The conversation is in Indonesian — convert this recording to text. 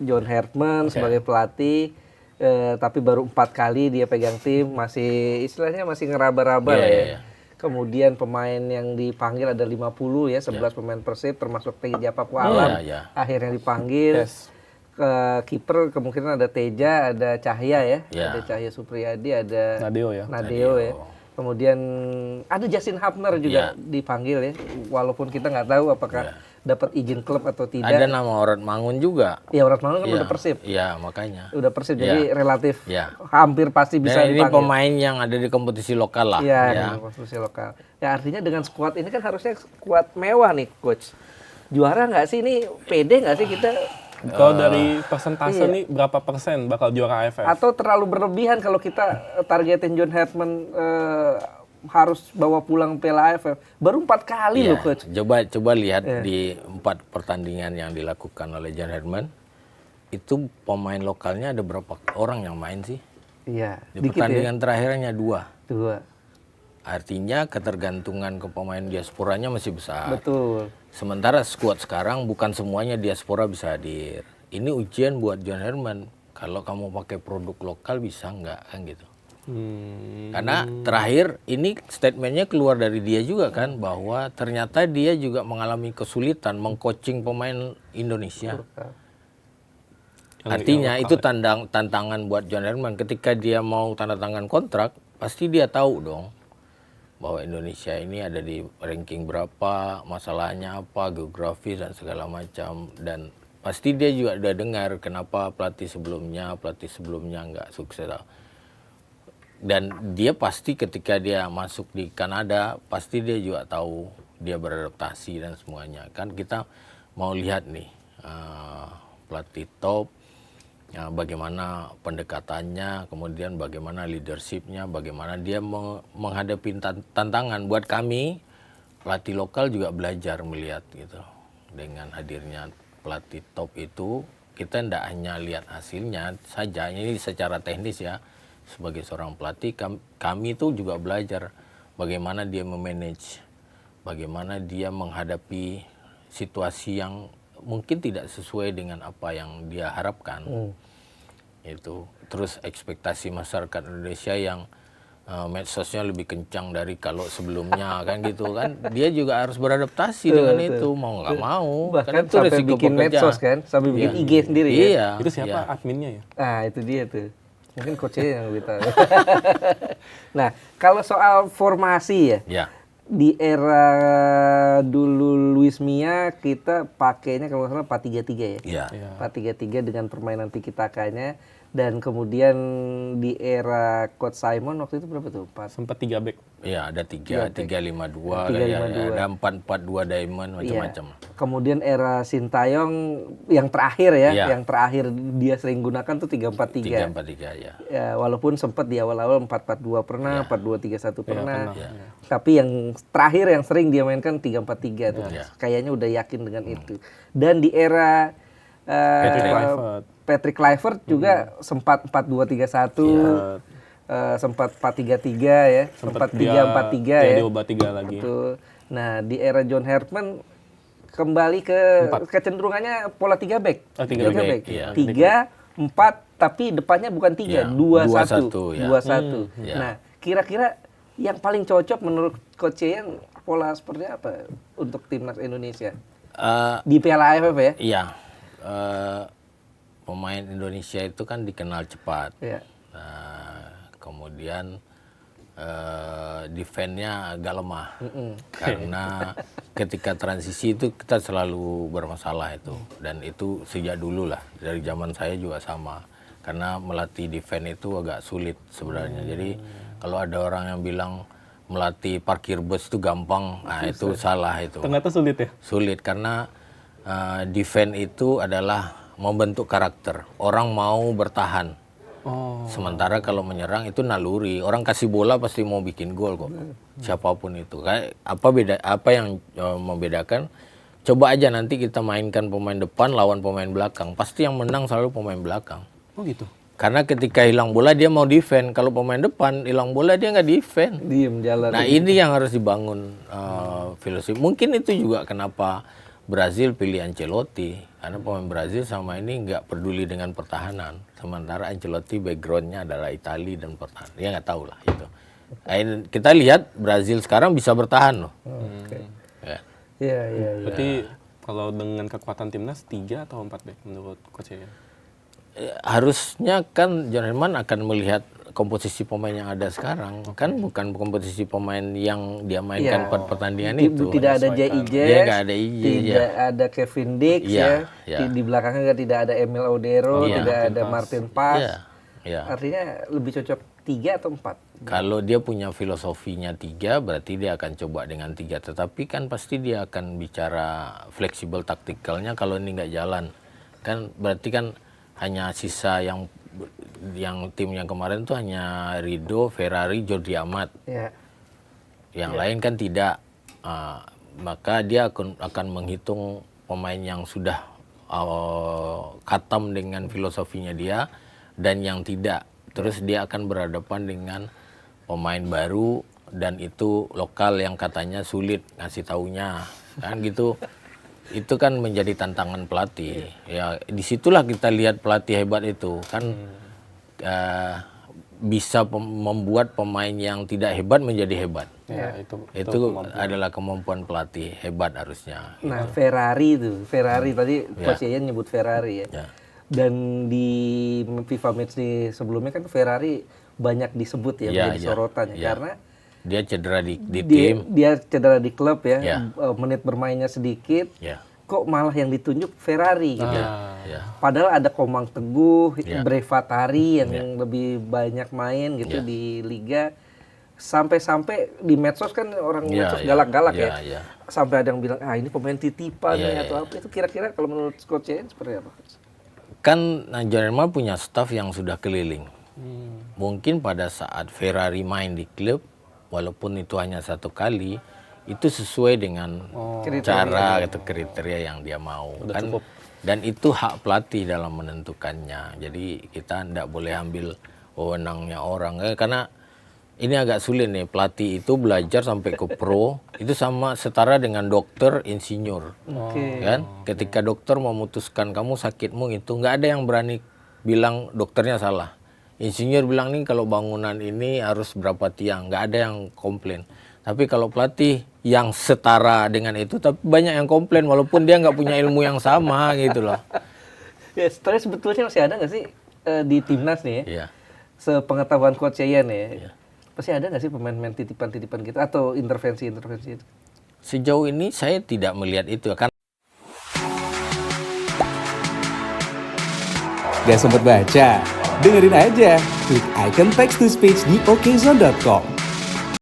John Herdman sebagai pelatih, tapi baru 4 kali dia pegang tim, masih istilahnya masih ngeraba-raba lah ya. Kemudian pemain yang dipanggil ada 50 ya, 11 pemain Persib termasuk Teja Paku Alam akhirnya dipanggil. Kiper kemungkinan ada Teja, ada Cahya ya, ada Cahya Supriyadi, ada Nadeo ya. Kemudian ada Justin Hapner juga dipanggil ya, walaupun kita nggak tahu apakah dapat izin klub atau tidak. Ada nama Orad Mangun juga. Iya, Orad Mangun kan udah Persib. Iya, makanya. Udah Persib, jadi relatif hampir pasti bisa dipanggil. Ini dipanggil. pemain yang ada di kompetisi lokal lah. Iya, kompetisi lokal. Ya artinya dengan skuad ini kan harusnya skuad mewah nih, Coach. Juara nggak sih ini? Pede nggak sih kita? Kalau dari persentase nih berapa persen bakal juara AFF? Atau terlalu berlebihan kalau kita targetin John Herdman harus bawa pulang Piala AFF. Baru 4 kali loh, Coach. Coba lihat di 4 pertandingan yang dilakukan oleh John Herdman. Itu pemain lokalnya ada berapa orang yang main sih? Iya. Di pertandingan terakhirnya 2. Artinya ketergantungan ke pemain diasporanya masih besar. Betul. Sementara skuad sekarang bukan semuanya diaspora bisa hadir. Ini ujian buat John Herdman. Kalau kamu pakai produk lokal bisa nggak kan gitu. Karena terakhir ini statementnya keluar dari dia juga kan bahwa ternyata dia juga mengalami kesulitan mengcoaching pemain Indonesia. Artinya itu tantangan buat John Herdman. Ketika dia mau tanda tangan kontrak, pasti dia tahu dong bahwa Indonesia ini ada di ranking berapa, masalahnya apa, geografis dan segala macam. Dan pasti dia juga udah dengar kenapa pelatih sebelumnya nggak sukses. Dan dia pasti ketika dia masuk di Kanada, pasti dia juga tahu dia beradaptasi dan semuanya. Kan kita mau lihat nih pelatih top, bagaimana pendekatannya, kemudian bagaimana leadershipnya, bagaimana dia menghadapi tantangan. Buat kami, pelatih lokal juga belajar melihat gitu. Dengan hadirnya pelatih top itu, kita tidak hanya lihat hasilnya saja, ini secara teknis ya. Sebagai seorang pelatih, kami itu juga belajar bagaimana dia memanage, bagaimana dia menghadapi situasi yang mungkin tidak sesuai dengan apa yang dia harapkan. Itu terus ekspektasi masyarakat Indonesia yang medsosnya lebih kencang dari kalau sebelumnya kan gitu kan, dia juga harus beradaptasi dengan itu mau nggak mau. Bahkan itu sampai bikin medsos kan, sampai bikin IG sendiri ya. Itu siapa adminnya ya? Nah itu dia tuh, mungkin coachnya yang lebih tahu. Nah kalau soal formasi ya. Di era dulu Luis Mia kita pakainya kalau nggak salah 4-3-3 ya. 4-3-3 dengan permainan tiki-takanya. Dan kemudian di era Coach Simon waktu itu berapa tuh? Sempat 3 back. Iya, ada 3-5-2, ada 4-4-2 diamond macam-macam. Kemudian era Sintayong yang terakhir ya, yang terakhir dia sering gunakan tuh 3-4-3. 3-4-3 ya. Walaupun sempat di awal-awal 4-4-2 pernah, 4-2-3-1 pernah. Tapi yang terakhir yang sering dia mainkan 3-4-3 tuh. Kayaknya udah yakin dengan itu. Dan di era Patrick Kluivert juga sempat 4-2-3-1, sempat 4-3-3 ya, sempat 3-4-3 ya. Diubah 3 lagi. Betul. Nah, di era John Herdman kembali ke kecenderungannya pola 3 back. 3 back. 3, 4 tapi depannya bukan 3, 2-1. Nah, kira-kira yang paling cocok menurut Coach Yang pola seperti apa untuk timnas Indonesia? Di Piala AFF ya? Iya. Pemain Indonesia itu kan dikenal cepat. Kemudian defense-nya agak lemah. Karena ketika transisi itu kita selalu bermasalah itu. Dan itu sejak dulu lah. Dari zaman saya juga sama. Karena melatih defense itu agak sulit sebenarnya. Jadi kalau ada orang yang bilang melatih parkir bus itu gampang, nah itu salah itu. Ternyata sulit ya? Sulit karena defense itu adalah membentuk karakter. Orang mau bertahan. Sementara kalau menyerang itu naluri. Orang kasih bola pasti mau bikin gol kok. Siapapun itu. Apa yang membedakan? Coba aja nanti kita mainkan pemain depan lawan pemain belakang. Pasti yang menang selalu pemain belakang. Oh gitu. Karena ketika hilang bola dia mau defend. Kalau pemain depan hilang bola dia nggak defend. Diem jalan. Nah ini yang harus dibangun filosofi. Mungkin itu juga kenapa Brazil pilih Ancelotti karena pemain Brazil sama ini nggak peduli dengan pertahanan, sementara Ancelotti backgroundnya adalah Italia dan pertahanan. Ya nggak tahu lah itu. Kita lihat Brazil sekarang bisa bertahan loh. Ya. Iya. Berarti kalau dengan kekuatan timnas 3 atau 4 deh menurut Coach Yayan? Harusnya kan Jerman akan melihat komposisi pemain yang ada sekarang, kan bukan komposisi pemain yang dia mainkan per pertandingan itu. Tidak ada J.I. tidak ada Kevin Dix di belakangnya tidak ada Emil Odero, tidak ada Martin Paes. Artinya lebih cocok 3 atau 4? Kalau dia punya filosofinya 3, berarti dia akan coba dengan 3. Tetapi kan pasti dia akan bicara fleksibel taktikalnya kalau ini nggak jalan. Kan berarti kan hanya sisa yang tim yang kemarin tuh hanya Rido, Ferrari, Jordi Amat. Yang lain kan tidak. Maka dia akan menghitung pemain yang sudah khatam dengan filosofinya dia dan yang tidak. Terus dia akan berhadapan dengan pemain baru dan itu lokal yang katanya sulit ngasih taunya. Kan gitu. Itu kan menjadi tantangan pelatih. Ya disitulah kita lihat pelatih hebat itu kan bisa membuat pemain yang tidak hebat menjadi hebat. Itu adalah kemampuan pelatih hebat harusnya. Nah Ferrari tadi Coach Yayan nyebut Ferrari ya. Dan di FIFA Matchday sebelumnya kan Ferrari banyak disebut ya menjadi sorotannya karena dia cedera di tim. Dia cedera di klub ya. Menit bermainnya sedikit. Kok malah yang ditunjuk Ferrari gitu. Padahal ada Komang Teguh, Brevatari yang lebih banyak main gitu di liga. Sampai-sampai di medsos kan orang medsos galak-galak ya. Sampai ada yang bilang ini pemain titipan atau apa. Itu kira-kira kalau menurut Coach Yayan seperti apa? Kan Jerman punya staf yang sudah keliling. Mungkin pada saat Ferrari main di klub, walaupun itu hanya 1 kali, itu sesuai dengan cara atau kriteria yang dia mau. Kan, dan itu hak pelatih dalam menentukannya. Jadi kita tidak boleh ambil wewenangnya orang. Karena ini agak sulit nih, pelatih itu belajar sampai ke pro, itu sama setara dengan dokter, insinyur. Kan? Ketika dokter memutuskan kamu sakitmu itu, nggak ada yang berani bilang dokternya salah. Insinyur bilang nih kalau bangunan ini harus berapa tiang, nggak ada yang komplain. Tapi kalau pelatih yang setara dengan itu, tapi banyak yang komplain walaupun dia nggak punya ilmu yang sama gitu loh. Ya, stres sebetulnya masih ada nggak sih di timnas nih ya? Sepengetahuan Coach Yayan ya? Masih ada nggak sih pemain-pemain titipan-titipan gitu atau intervensi-intervensi itu? Sejauh ini saya tidak melihat itu. Gak sempet baca? Dengerin aja, klik icon text to speech di okezone.com.